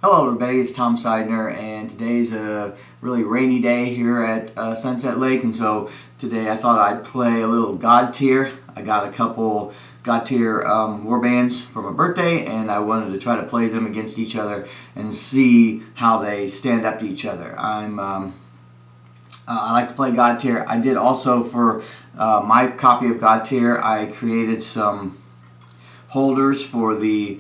Hello everybody, it's Tom Seidner, and today's a really rainy day here at Sunset Lake, and so today I thought I'd play a little Godtear. I got a couple Godtear warbands for my birthday, and I wanted to try to play them against each other and see how they stand up to each other. I like to play Godtear. I did also for my copy of Godtear, I created some holders for the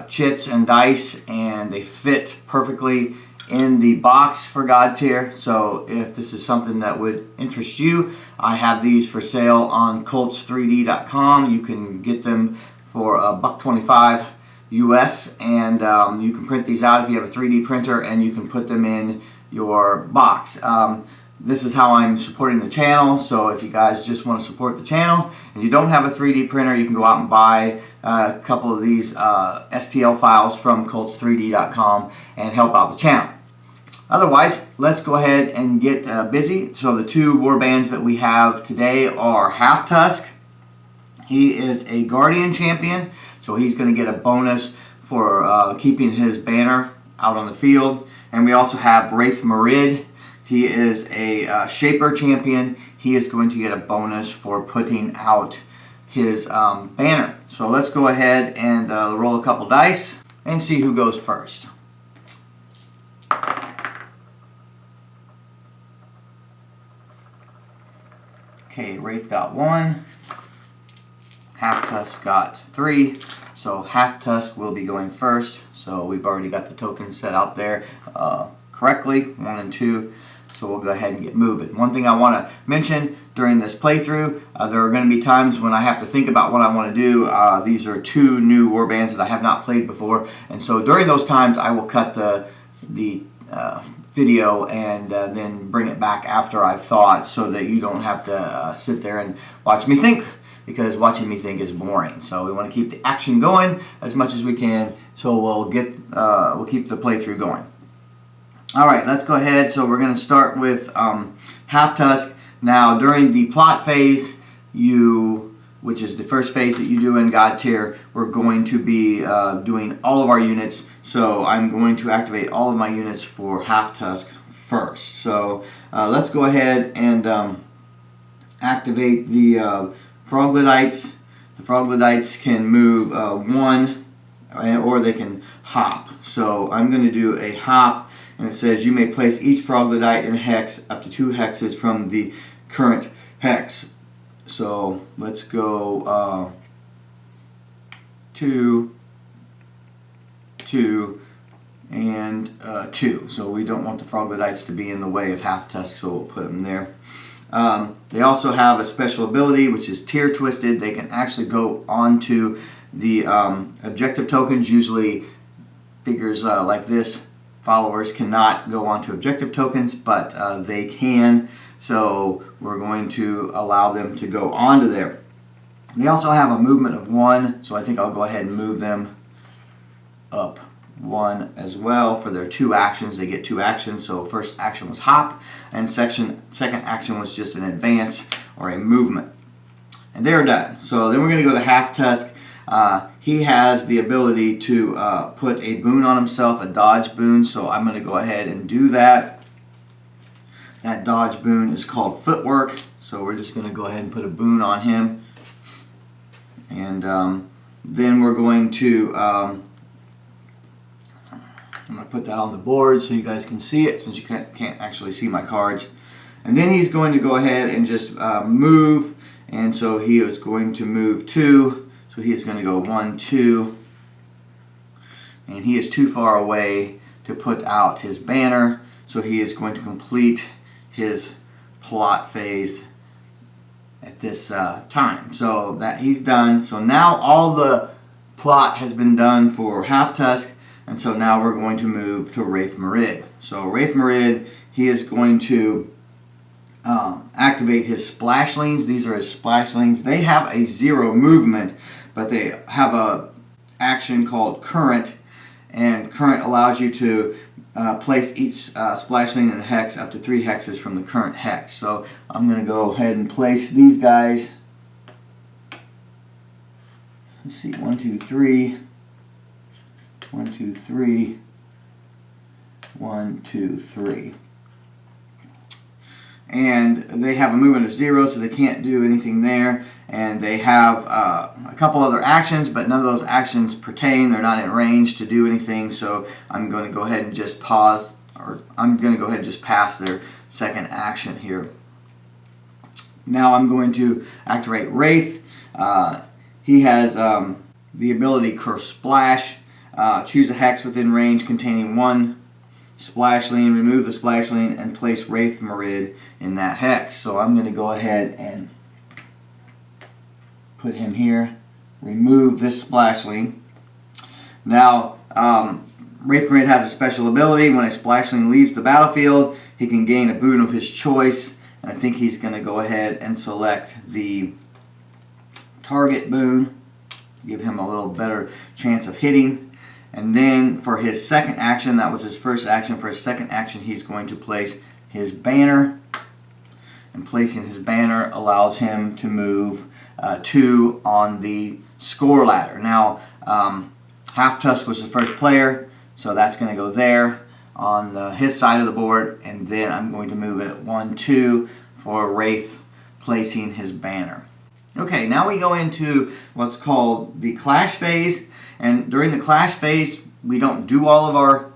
chits and dice, and they fit perfectly in the box for Godtear. So if this is something that would interest you, I have these for sale on Colts3D.com. You can get them for $1.25 US, and you can print these out if you have a 3D printer, and you can put them in your box. This is how I'm supporting the channel, so if you guys just want to support the channel and you don't have a 3D printer, you can go out and buy a couple of these STL files from Colts3D.com and help out the channel. Otherwise, let's go ahead and get busy. So the two warbands that we have today are Halftusk. He is a Guardian champion, so he's going to get a bonus for keeping his banner out on the field. And we also have Raith. He is a Shaper champion. He is going to get a bonus for putting out his banner. So let's go ahead and roll a couple dice and see who goes first. Okay, Raith got 1. Halftusk got 3. So Halftusk will be going first. So we've already got the tokens set out there correctly, 1 and 2. So we'll go ahead and get moving. One thing I want to mention during this playthrough, there are going to be times when I have to think about what I want to do. These are two new warbands that I have not played before, and so during those times I will cut the video and then bring it back after I've thought, so that you don't have to sit there and watch me think, because watching me think is boring. So we want to keep the action going as much as we can, so we'll keep the playthrough going. Alright, let's go ahead. So we're going to start with Halftusk. Now, during the plot phase, which is the first phase that you do in Godtear, we're going to be doing all of our units. So I'm going to activate all of my units for Halftusk first. So let's go ahead and activate the Froglodytes. The Froglodytes can move 1, or they can hop. So I'm going to do a hop. And it says you may place each Froglodyte in a hex up to 2 hexes from the current hex. So let's go 2, 2, and 2. So we don't want the Froglodytes to be in the way of Halftusk, so we'll put them there. They also have a special ability, which is Tear Twisted. They can actually go onto the objective tokens. Usually figures like this, followers, cannot go onto objective tokens, but they can, so we're going to allow them to go onto there. They also have a movement of 1, so I think I'll go ahead and move them up 1 as well for their 2 actions. They get 2 actions, so first action was hop, and second action was just an advance or a movement. And they're done. So then we're going to go to Halftusk. He has the ability to put a boon on himself, a dodge boon, so I'm going to go ahead and do that. That dodge boon is called Footwork, so we're just going to go ahead and put a boon on him. And then we're going to, I'm going to put that on the board so you guys can see it, since you can't actually see my cards. And then he's going to go ahead and just move, and so he is going to move 2. So he is going to go 1, 2, and he is too far away to put out his banner, so he is going to complete his plot phase at this time. So that he's done. So now all the plot has been done for Halftusk, and so now we're going to move to Raith. So Raith, he is going to activate his splashlings. These are his splashlings. They have a 0 movement, but they have a action called Current, and Current allows you to place each splashling in a hex up to 3 hexes from the current hex. So I'm going to go ahead and place these guys. Let's see, 1, 2, 3, 1, 2, 3, 1, 2, 3. And they have a movement of 0, so they can't do anything there. And they have a couple other actions, but none of those actions pertain. They're not in range to do anything, so I'm going to go ahead and just pause, or I'm going to go ahead and just pass their second action here. Now I'm going to activate Raith. He has the ability Curse Splash. Choose a hex within range containing 1 Splashling, remove the Splashling, and place Raith Marid in that hex. So I'm going to go ahead and put him here, remove this Splashling. Now, Raith Marid has a special ability. When a Splashling leaves the battlefield, he can gain a boon of his choice. And I think he's going to go ahead and select the target boon, give him a little better chance of hitting. And then for his second action, that was his first action, for his second action he's going to place his banner. And placing his banner allows him to move 2 on the score ladder. Now, Halftusk was the first player, so that's going to go there on his side of the board. And then I'm going to move it 1, 2 for Raith placing his banner. Okay, now we go into what's called the clash phase. And during the clash phase, we don't do all of our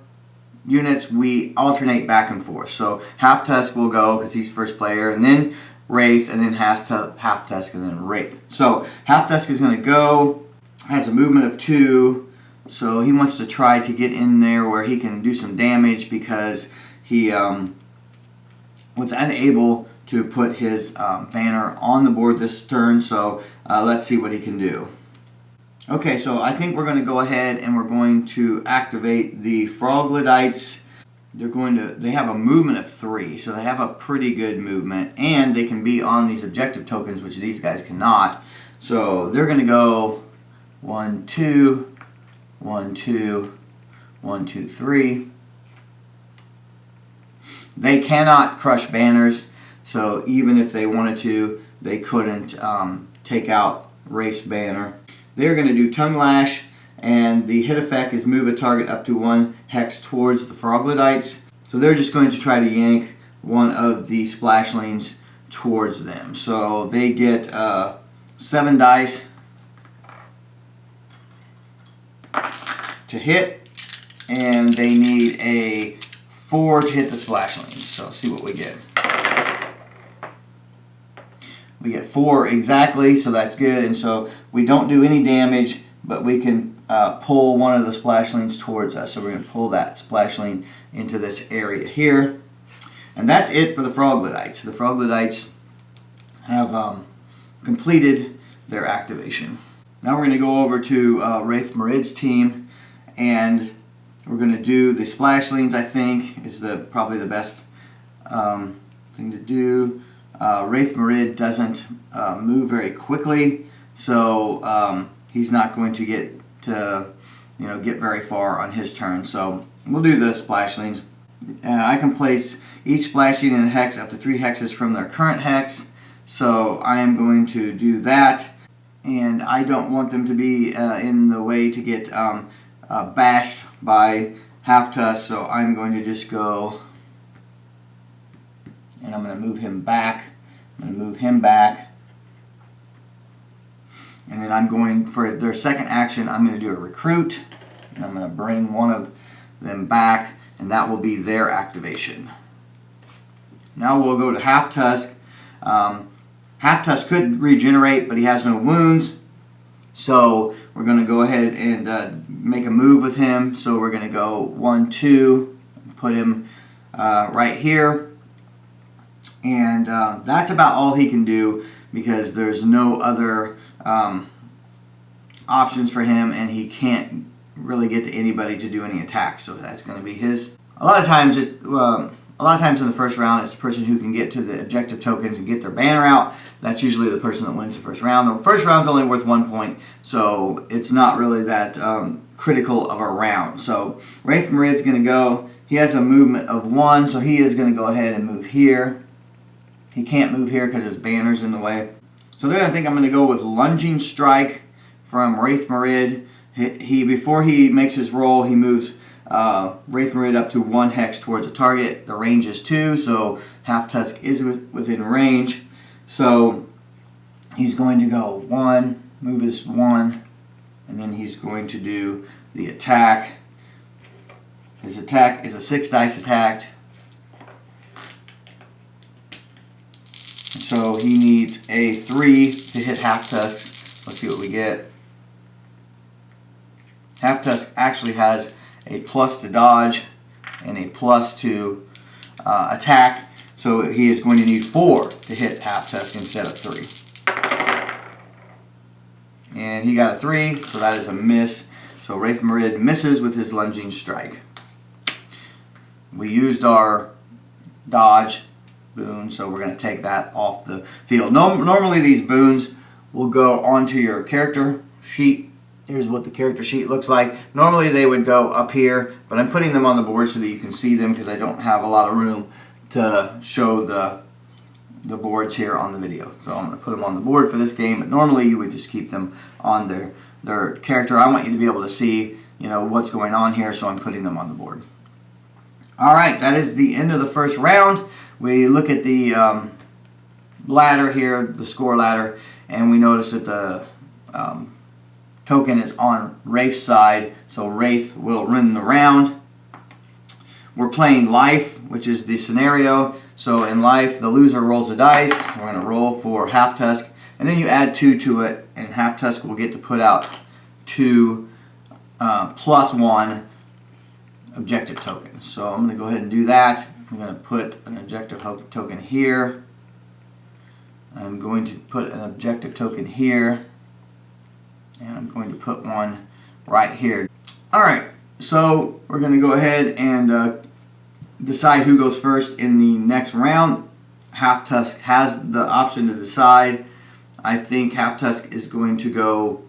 units. We alternate back and forth. So Halftusk will go because he's first player, and then Raith, and then Halftusk, and then Raith. So Halftusk is going to go, has a movement of 2. So he wants to try to get in there where he can do some damage because he was unable to put his banner on the board this turn. So let's see what he can do. Okay, so I think we're going to go ahead and we're going to activate the Froglodytes. They have a movement of 3, so they have a pretty good movement, and they can be on these objective tokens, which these guys cannot. So they're going to go 1, 2, 1, 2, 1, 2, 3. They cannot crush banners, so even if they wanted to, they couldn't take out Raith's banner. They're going to do Tongue Lash, and the hit effect is move a target up to 1 hex towards the Froglodytes. So they're just going to try to yank one of the Splashlings towards them. So they get 7 dice to hit, and they need a 4 to hit the Splashlings. So see what we get. We get 4 exactly, so that's good. And so we don't do any damage, but we can pull one of the Splashlings towards us. So we're going to pull that Splashling into this area here. And that's it for the Froglodytes. The Froglodytes have completed their activation. Now we're going to go over to Raith Marid's team, and we're going to do the Splashlings, I think, is probably the best thing to do. Raith Marid doesn't move very quickly, so he's not going to get very far on his turn. So we'll do the Splashlings. I can place each Splashling in a hex up to 3 hexes from their current hex, so I am going to do that. And I don't want them to be in the way to get bashed by Halftusk, so I'm going to just go, and I'm going to move him back. I'm going to move him back. And then I'm going, for their second action, I'm going to do a recruit. And I'm going to bring one of them back, and that will be their activation. Now we'll go to Halftusk. Halftusk could regenerate, but he has no wounds. So we're going to go ahead and make a move with him. So we're going to go 1, 2, put him right here. And that's about all he can do because there's no other options for him, and he can't really get to anybody to do any attacks. So that's going to be his. A lot of times in the first round, it's the person who can get to the objective tokens and get their banner out. That's usually the person that wins the first round. The first round's only worth 1 point, so it's not really that critical of a round. So Raith Marid's going to go. He has a movement of 1, so he is going to go ahead and move here. He can't move here because his banner's in the way. So then I think I'm going to go with Lunging Strike from Raith Marid. Before he makes his roll, he moves Raith up to 1 hex towards a target. The range is 2, so Halftusk is within range. So he's going to go 1, move his 1, and then he's going to do the attack. His attack is a 6 dice attack. So he needs a 3 to hit Halftusk. Let's see what we get. Halftusk actually has a plus to dodge and a plus to attack. So he is going to need 4 to hit Halftusk instead of 3. And he got a 3, so that is a miss. So Raith misses with his lunging strike. We used our dodge boon, so we're going to take that off the field. Normally these boons will go onto your character sheet. Here's what the character sheet looks like. Normally they would go up here, but I'm putting them on the board so that you can see them because I don't have a lot of room to show the boards here on the video. So I'm going to put them on the board for this game, but normally you would just keep them on their character. I want you to be able to see, you know, what's going on here, so I'm putting them on the board. Alright, that is the end of the first round. We look at the ladder here, the score ladder, and we notice that the token is on Raith's side, so Raith will win the round. We're playing life, which is the scenario. So in life, the loser rolls a dice. We're going to roll for Halftusk, and then you add 2 to it, and Halftusk will get to put out 2 plus 1 objective tokens. So I'm going to go ahead and do that. I'm going to put an objective token here. I'm going to put an objective token here. And I'm going to put one right here. Alright, so we're going to go ahead and decide who goes first in the next round. Halftusk has the option to decide. I think Halftusk is going to go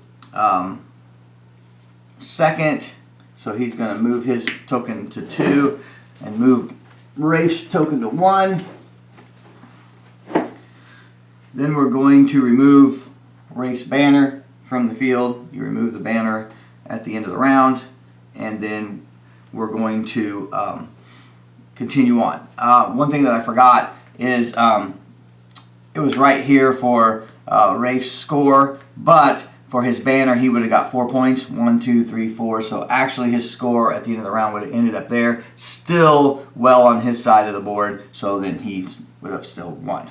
second. So he's going to move his token to 2 and move Raith's token to 1. Then we're going to remove Raith's banner from the field. You remove the banner at the end of the round, and then we're going to continue on. One thing that I forgot is it was right here for Raith's score, but for his banner he would have got 4 points. 1, 2, 3, 4. So actually his score at the end of the round would have ended up there, still well on his side of the board, so then he would have still won.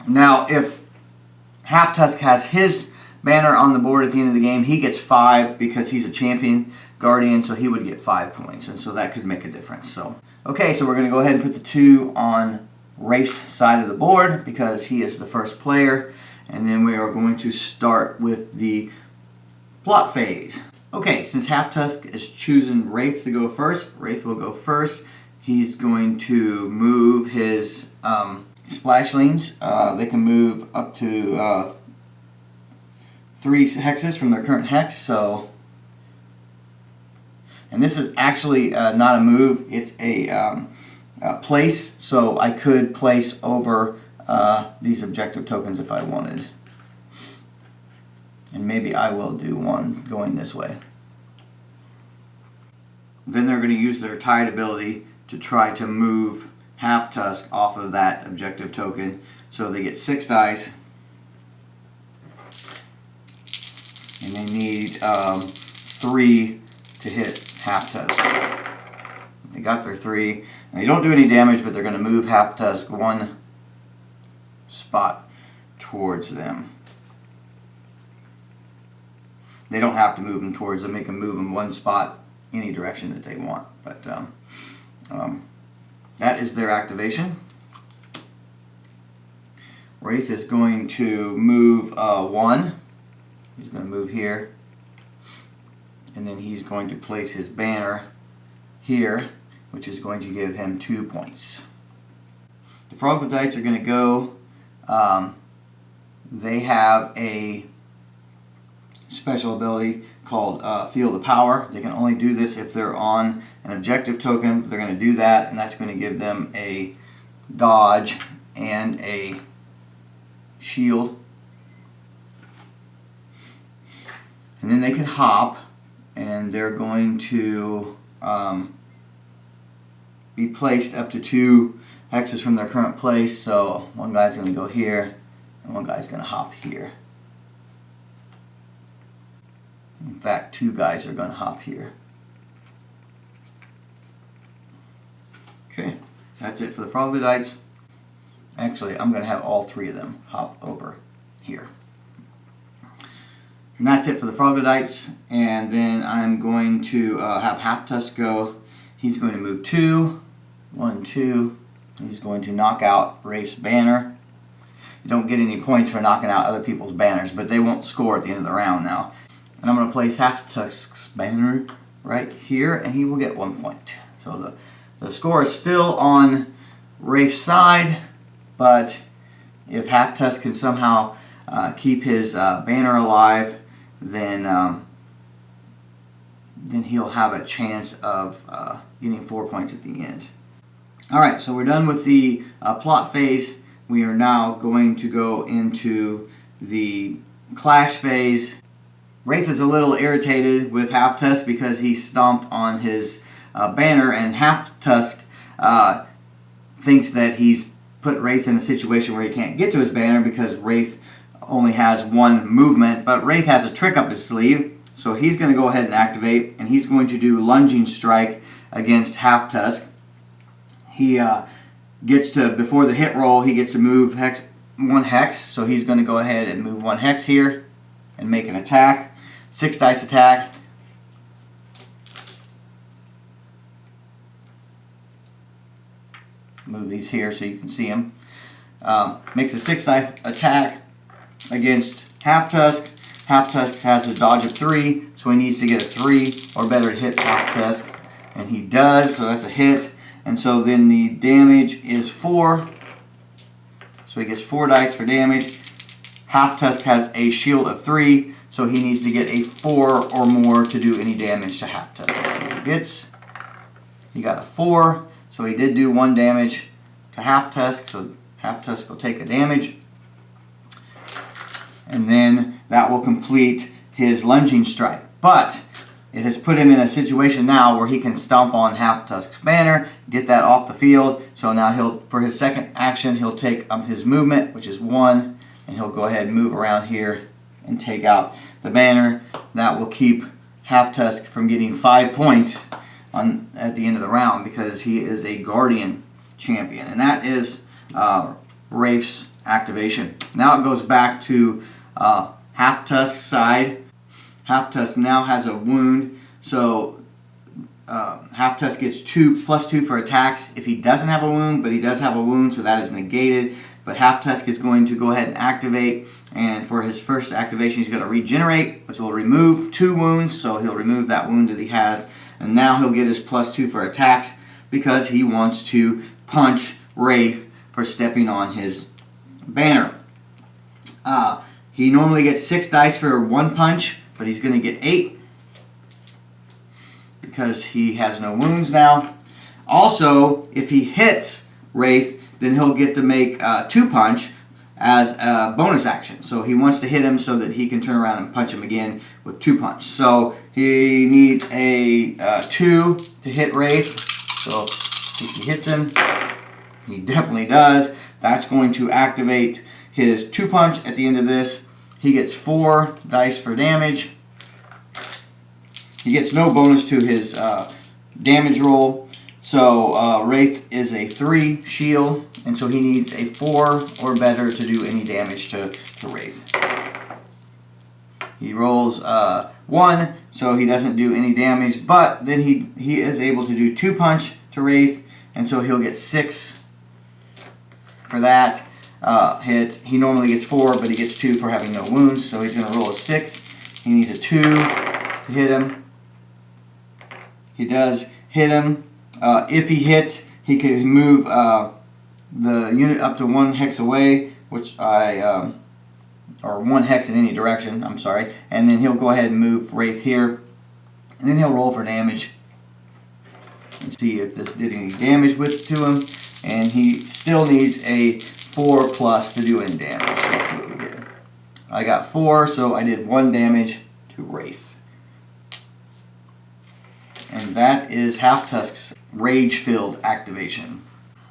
Now if Halftusk has his banner on the board at the end of the game, he gets 5 because he's a champion guardian, so he would get 5 points, and so that could make a difference. So okay, so we're going to go ahead and put the 2 on Raith's side of the board because he is the first player, and then we are going to start with the plot phase. Okay, since Halftusk is choosing Raith to go first, Raith will go first. He's going to move his splashlings. They can move up to 3 hexes from their current hex. So, and this is actually not a move; it's a place. So I could place over these objective tokens if I wanted, and maybe I will do one going this way. Then they're going to use their tide ability to try to move Halftusk off of that objective token. So they get 6 dice. And they need 3 to hit Halftusk. They got their 3. Now you don't do any damage, but they're going to move Halftusk 1 spot towards them. They don't have to move them towards them. They can move them 1 spot any direction that they want. But that is their activation. Raith is going to move 1. He's going to move here, and then he's going to place his banner here, which is going to give him 2 points. The Troglodytes are going to go. They have a special ability called Feel the Power. They can only do this if they're on an objective token. They're going to do that, and that's going to give them a dodge and a shield. And then they can hop, and they're going to be placed up to 2 hexes from their current place. So one guy's going to go here, and one guy's going to hop here. In fact, 2 guys are going to hop here. Okay, that's it for the troglodytes. Actually, I'm going to have all 3 of them hop over here. And that's it for the troglodytes. And then I'm going to have Halftusk go. He's going to move 2. 1, 2. He's going to knock out Raith's banner. You don't get any points for knocking out other people's banners, but they won't score at the end of the round now. And I'm going to place Halftusk's banner right here, and he will get 1 point. So the score is still on Raith's side, but if Halftusk can somehow keep his banner alive, then he'll have a chance of getting 4 points at the end. Alright, so we're done with the plot phase. We are now going to go into the clash phase. Raith is a little irritated with Halftusk because he stomped on his banner, and Halftusk thinks that he's put Raith in a situation where he can't get to his banner because Raith only has 1 movement, but Raith has a trick up his sleeve, so he's going to go ahead and activate, and he's going to do Lunging Strike against Halftusk. He gets to, before the hit roll, he gets to move 1 hex, so he's going to go ahead and move 1 hex here and make an attack. 6 dice attack. Move these here so you can see them. Makes a 6 dice attack against Halftusk. Halftusk has a dodge of 3, so he needs to get a 3 or better to hit Halftusk. And he does, so that's a hit. And so then the damage is 4. So he gets 4 dice for damage. Halftusk has a shield of 3, so he needs to get a 4 or more to do any damage to Halftusk. Let's see what he gets. He got a 4, so he did do 1 damage to Halftusk, so Halftusk will take a damage. And then that will complete his Lunging Strike. But it has put him in a situation now where he can stomp on Halftusk's banner, get that off the field. So now he'll, for his second action, he'll take his movement, which is 1, and he'll go ahead and move around here and take out the banner. That will keep Halftusk from getting 5 points at the end of the round because he is a Guardian champion. And that is Raith's activation. Now it goes back to Halftusk's side. Halftusk now has a wound, so Halftusk gets +2 for attacks if he doesn't have a wound, but he does have a wound, so that is negated. But Halftusk is going to go ahead and activate, and for his first activation he's going to regenerate, which will remove 2 wounds, so he'll remove that wound that he has, and now he'll get his +2 for attacks because he wants to punch Raith for stepping on his banner. He normally gets 6 dice for 1 punch, but he's going to get 8 because he has no wounds now. Also, if he hits Raith, then he'll get to make 2 punch as a bonus action. So he wants to hit him so that he can turn around and punch him again with 2 punch. So he needs a 2 to hit Raith. So if he hits him, he definitely does. That's going to activate his 2 punch at the end of this. He gets 4 dice for damage. He gets no bonus to his damage roll. So Raith is a 3 shield, and so he needs a 4 or better to do any damage to Raith. He rolls 1, so he doesn't do any damage, but then he is able to do 2 punch to Raith, and so he'll get 6 for that hit. He normally gets 4, but he gets 2 for having no wounds, so he's going to roll a 6. He needs a 2 to hit him. He does hit him. If he hits, he can move the unit up to 1 hex away, which or 1 hex in any direction, I'm sorry. And then he'll go ahead and move Raith here. And then he'll roll for damage. And see if this did any damage to him. And he still needs a 4+ to do any damage. Let's see what we get. I got 4, so I did 1 damage to Raith. that is Halftusk's Rage-Filled activation.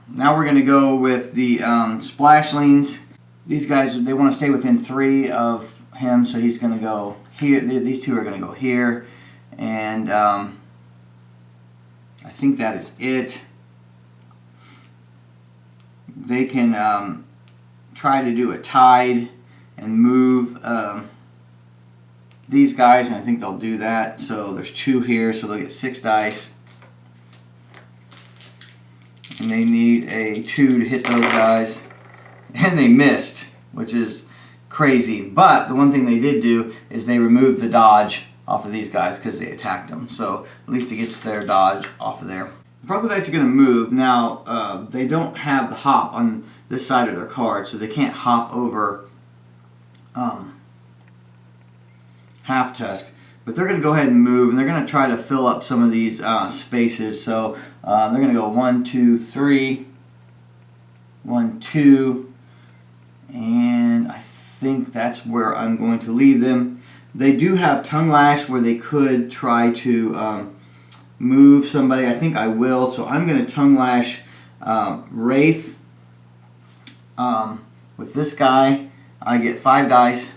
Now we're going to go with the Splashlings. These guys, they want to stay within 3 of him, so he's going to go here. These 2 are going to go here, and I think that is it. They can try to do a tide and move these guys, and I think they'll do that. So there's 2 here, so they'll get 6 dice. And they need a 2 to hit those guys. And they missed, which is crazy. But the one thing they did do is they removed the dodge off of these guys because they attacked them. So at least it gets their dodge off of there. The Troglodytes are going to move. Now, they don't have the hop on this side of their card, so they can't hop over Halftusk. But they're going to go ahead and move, and they're going to try to fill up some of these spaces. So they're going to go 1, 2, 3, 1, 2, and I think that's where I'm going to leave them. They do have Tongue Lash where they could try to move somebody. I think I will, so I'm going to Tongue Lash Raith. With this guy, I get 5 dice.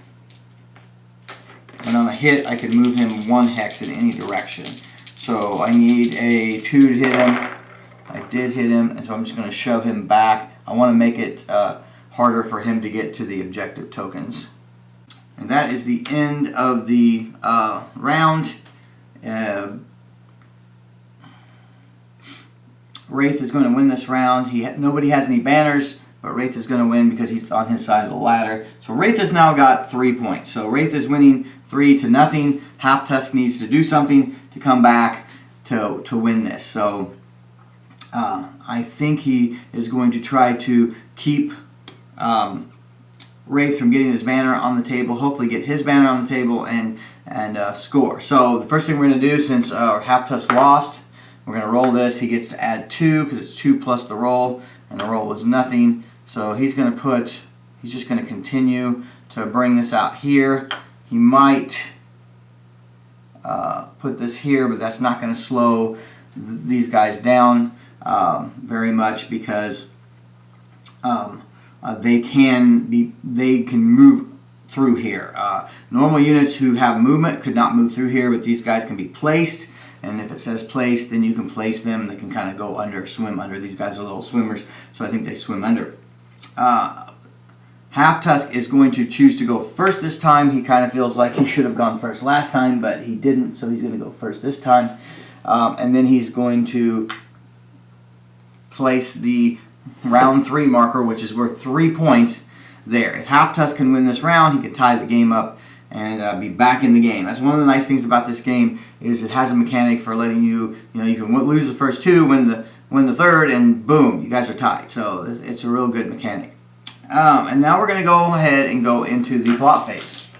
And on a hit, I can move him 1 hex in any direction. So I need a 2 to hit him. I did hit him, and so I'm just going to shove him back. I want to make it harder for him to get to the objective tokens. And that is the end of the round. Raith is going to win this round. Nobody has any banners, but Raith is going to win because he's on his side of the ladder. So Raith has now got 3 points. So Raith is winning 3-0. Halftusk needs to do something to come back to win this. So I think he is going to try to keep Raith from getting his banner on the table, hopefully get his banner on the table and score. So the first thing we're going to do, since Halftusk lost, we're going to roll this. He gets to add 2 because it's 2 plus the roll, and the roll was nothing. So he's just going to continue to bring this out here. He might put this here, but that's not going to slow these guys down very much because they can move through here. Normal units who have movement could not move through here, but these guys can be placed. And if it says placed, then you can place them, and they can kind of go under, swim under. These guys are little swimmers, so I think they swim under. Halftusk is going to choose to go first this time. He kind of feels like he should have gone first last time, but he didn't, so he's going to go first this time. And then he's going to place the round 3 marker, which is worth 3 points there. If Halftusk can win this round, he can tie the game up and be back in the game. That's one of the nice things about this game, is it has a mechanic for letting you can lose the first 2, win the third, and boom, you guys are tied. So it's a real good mechanic. And now we're going to go ahead and go into the plot phase.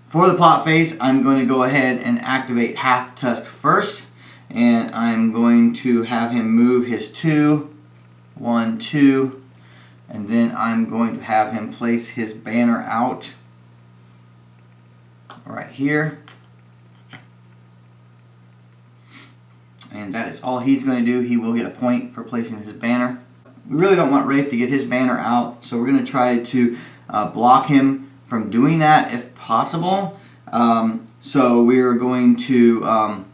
For the plot phase, I'm going to go ahead and activate Halftusk first, and I'm going to have him move his 2, 1, 2, and then I'm going to have him place his banner out right here. And that is all he's going to do. He will get a point for placing his banner. We really don't want Raith to get his banner out, so we're going to try to block him from doing that if possible. So we're going to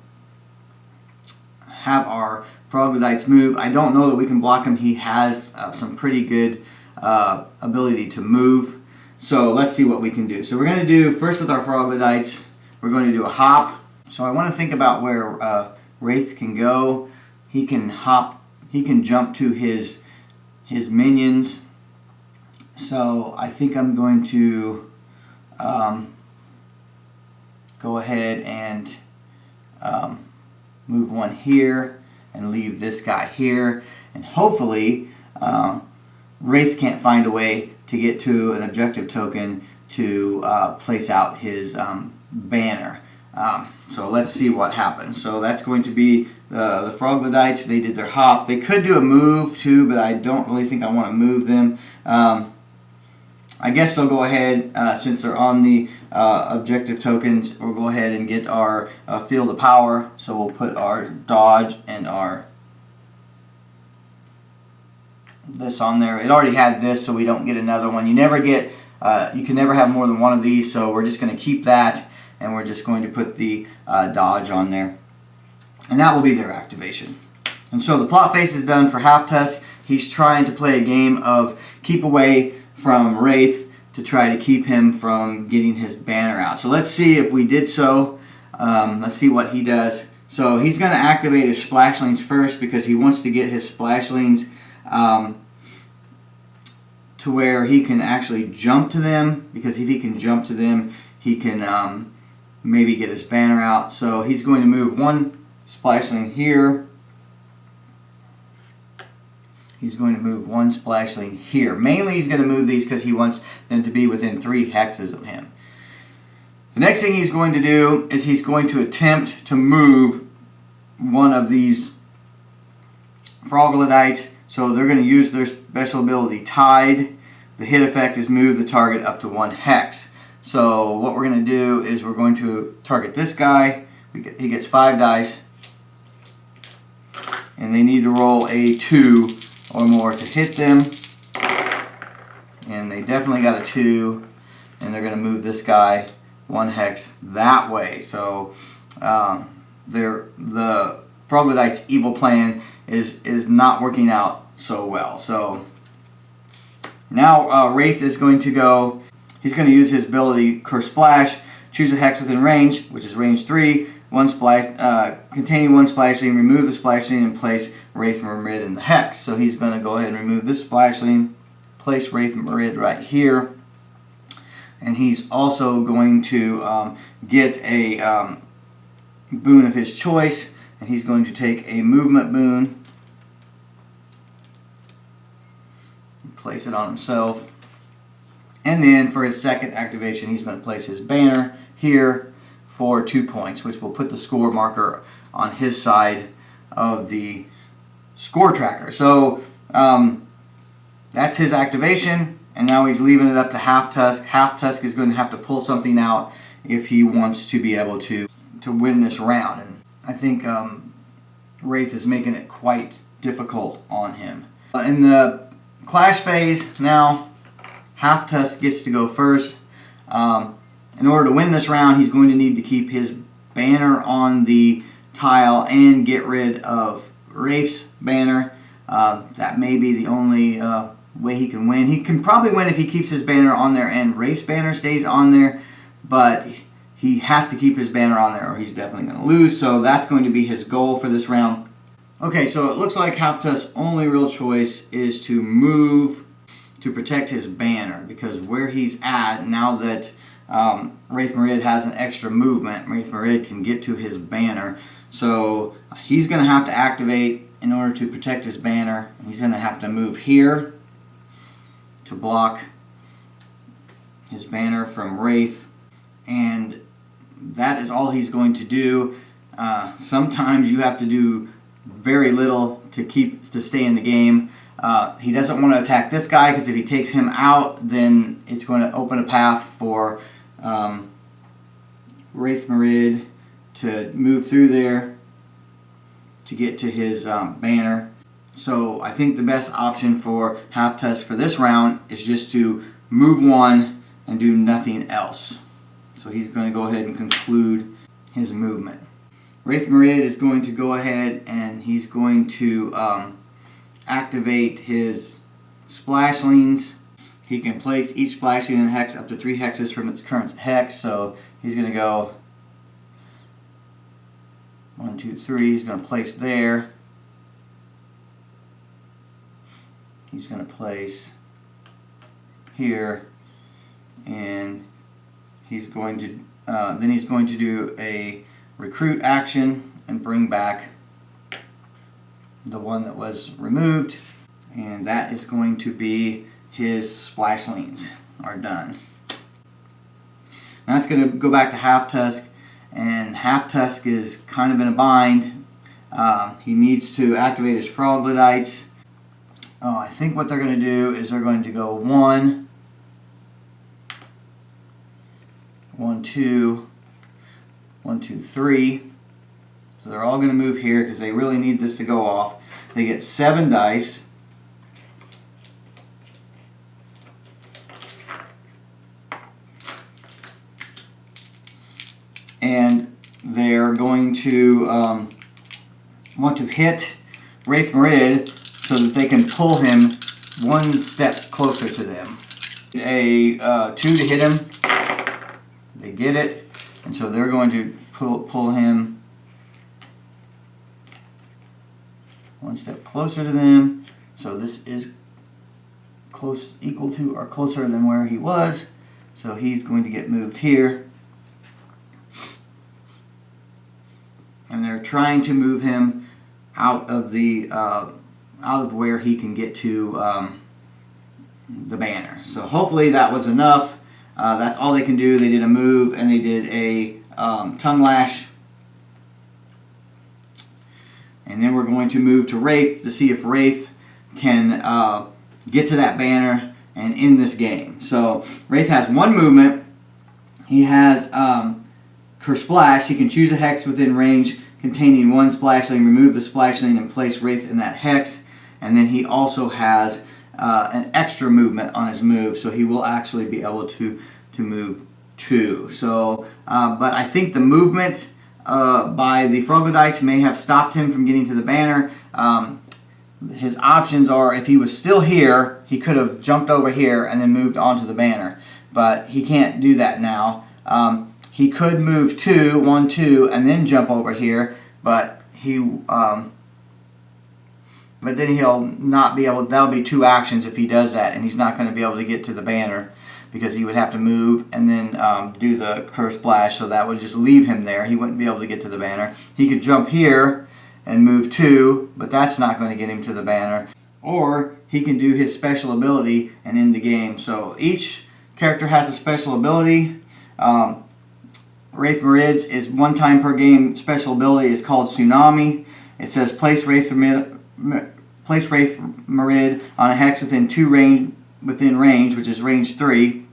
have our Troglodytes move. I don't know that we can block him. He has some pretty good ability to move. So let's see what we can do. So we're going to do, first with our Troglodytes, we're going to do a hop. So I want to think about where Raith can go. He can hop, he can jump to his minions. So I think I'm going to go ahead and move 1 here and leave this guy here. And hopefully Raith can't find a way to get to an objective token to place out his banner. So let's see what happens. So that's going to be the Troglodytes. They did their hop. They could do a move too, but I don't really think I want to move them. I guess they'll go ahead, since they're on the objective tokens, we'll go ahead and get our field of power. So we'll put our dodge and our this on there. It already had this, so we don't get another one. You never get, you can never have more than one of these, so we're just going to keep that, and we're just going to put the dodge on there. And that will be their activation. And so the plot phase is done for Halftusk. He's trying to play a game of keep away from Raith to try to keep him from getting his banner out. So let's see if we did so. Let's see what he does. So he's going to activate his splashlings first because he wants to get his splashlings to where he can actually jump to them, because if he can jump to them, he can maybe get his banner out. So he's going to move one splashling here. He's going to move one splashling here. Mainly he's going to move these because he wants them to be within 3 hexes of him. The next thing he's going to do is he's going to attempt to move one of these Froglodytes. So they're going to use their special ability Tide. The hit effect is move the target up to 1 hex. So what we're going to do is we're going to target this guy. He gets 5 dice. And they need to roll a 2 or more to hit them. And they definitely got a 2. And they're going to move this guy 1 hex that way. So the Froglodyte's evil plan is not working out so well. So now Raith is going to go, he's going to use his ability Curse Splash, choose a hex within range, which is range 3, containing 1 splashling, remove the splashling and place Raith Marid in the hex. So he's going to go ahead and remove this splashling, place Raith Marid right here, and he's also going to get a boon of his choice, and he's going to take a movement boon, place it on himself, and then for his second activation he's going to place his banner here for 2 points, which will put the score marker on his side of the score tracker. So that's his activation, and now he's leaving it up to Halftusk. Halftusk is going to have to pull something out if he wants to be able to win this round, and I think Raith is making it quite difficult on him. In the clash phase now, Halftusk gets to go first. In order to win this round, he's going to need to keep his banner on the tile and get rid of Raith's banner. That may be the only way he can win. He can probably win if he keeps his banner on there and Raith's banner stays on there, but he has to keep his banner on there or he's definitely going to lose. So that's going to be his goal for this round. Okay, so it looks like Halftusk's only real choice is to move to protect his banner, because where he's at, now that Raith Marid has an extra movement, Raith Marid can get to his banner. So he's going to have to activate in order to protect his banner. He's going to have to move here to block his banner from Raith, and that is all he's going to do. Sometimes you have to do very little to stay in the game. He doesn't want to attack this guy, because if he takes him out, then it's going to open a path for Raith Marid to move through there to get to his banner. So I think the best option for Halftusk for this round is just to move 1 and do nothing else. So he's going to go ahead and conclude his movement. Raith Marid is going to go ahead and he's going to activate his splashlings. He can place each splashling in a hex up to 3 hexes from its current hex. So he's going to go 1, 2, 3. He's going to place there. He's going to place here, and he's going to then he's going to do a recruit action and bring back the one that was removed, and that is going to be his splashlings are done. Now it's going to go back to Halftusk, and Halftusk is kind of in a bind. He needs to activate his Froglodytes. I think what they're going to do is they're going to go 1, 1, 2, 1, 2, 3. So they're all going to move here because they really need this to go off. They get 7 dice. And they're going to want to hit Raith Marid so that they can pull him one step closer to them. A 2 to hit him. They get it, and so they're going to pull him one step closer to them. So this is close, equal to, or closer than where he was. So he's going to get moved here. And they're trying to move him out of the out of where he can get to the banner. So hopefully that was enough. That's all they can do. They did a move and they did a tongue lash. And then we're going to move to Raith to see if Raith can get to that banner and end this game. So Raith has 1 movement. He has Curse Splash. He can choose a hex within range containing 1 splash lane, remove the splash lane, and place Raith in that hex. And then he also has an extra movement on his move, so he will actually be able to move 2. So, but I think the movement by the Frogodites may have stopped him from getting to the banner. His options are, if he was still here, he could have jumped over here and then moved onto the banner, but he can't do that now. He could move 2, 1, 2, and then jump over here, but he, but then he'll not be able. That'll be 2 actions if he does that, and he's not going to be able to get to the banner because he would have to move and then do the Curse Splash. So that would just leave him there. He wouldn't be able to get to the banner. He could jump here and move 2, but that's not going to get him to the banner. Or he can do his special ability and end the game. So each character has a special ability. Raith Marid's is 1 time per game. Special ability is called Tsunami. It says place Raith Marid on a hex within range, which is range 3.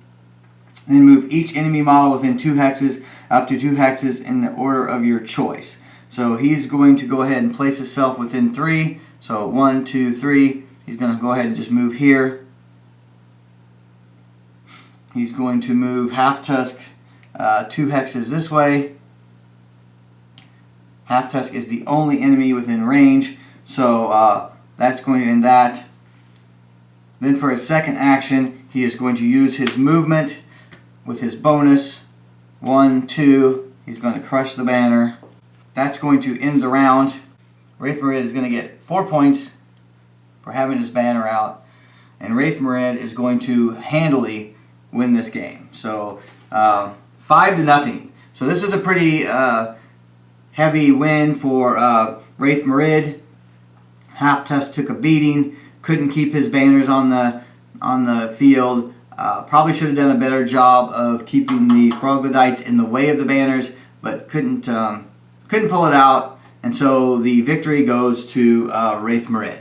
Then move each enemy model within 2 hexes up to 2 hexes in the order of your choice. So he's going to go ahead and place himself within 3. So 1, 2, 3. He's going to go ahead and just move here. He's going to move Halftusk 2 hexes this way. Halftusk is the only enemy within range, so that's going to end that. Then for his second action, he is going to use his movement with his bonus. 1, 2, he's going to crush the banner. That's going to end the round. Raith Marid is going to get 4 points for having his banner out, and Raith Marid is going to handily win this game. So 5-0. So this was a pretty heavy win for Raith Marid. Halftusk took a beating, couldn't keep his banners on the field. Probably should have done a better job of keeping the Frogodites in the way of the banners, but couldn't pull it out. And so the victory goes to Raith Marid.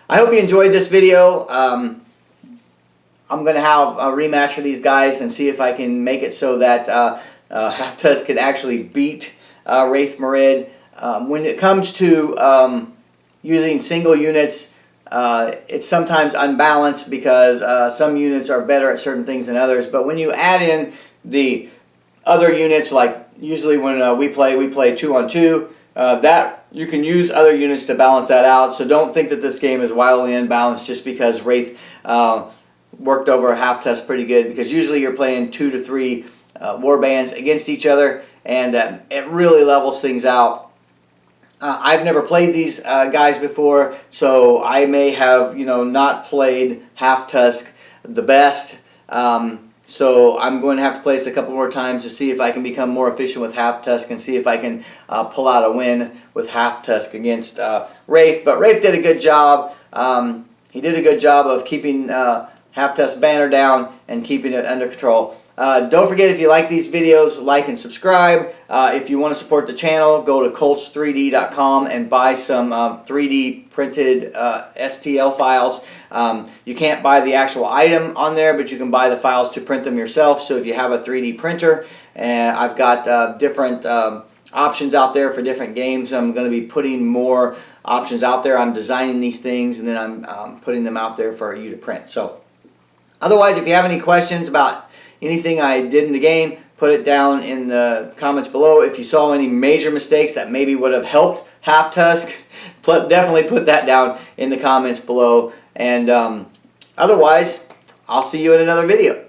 I hope you enjoyed this video. I'm going to have a rematch for these guys and see if I can make it so that Halftusk can actually beat Raith Marid. When it comes to using single units, it's sometimes unbalanced because some units are better at certain things than others. But when you add in the other units, like usually when we play 2-on-2, that you can use other units to balance that out. So don't think that this game is wildly unbalanced just because Raith worked over Halftusk pretty good, because usually you're playing 2 to 3 warbands against each other, and it really levels things out. I've never played these guys before, so I may have not played Halftusk the best. So I'm going to have to play this a couple more times to see if I can become more efficient with Halftusk and see if I can pull out a win with Halftusk against Raith. But Raith did a good job. He did a good job of keeping Halftusk's banner down and keeping it under control. don't forget, if you like these videos, like and subscribe. If you want to support the channel, go to colts3d.com and buy some 3D printed STL files. You can't buy the actual item on there, but you can buy the files to print them yourself. So if you have a 3D printer, and I've got different options out there for different games. I'm going to be putting more options out there. I'm designing these things, and then I'm putting them out there for you to print. So otherwise, if you have any questions about anything I did in the game, put it down in the comments below. If you saw any major mistakes that maybe would have helped Halftusk, definitely put that down in the comments below. And otherwise, I'll see you in another video.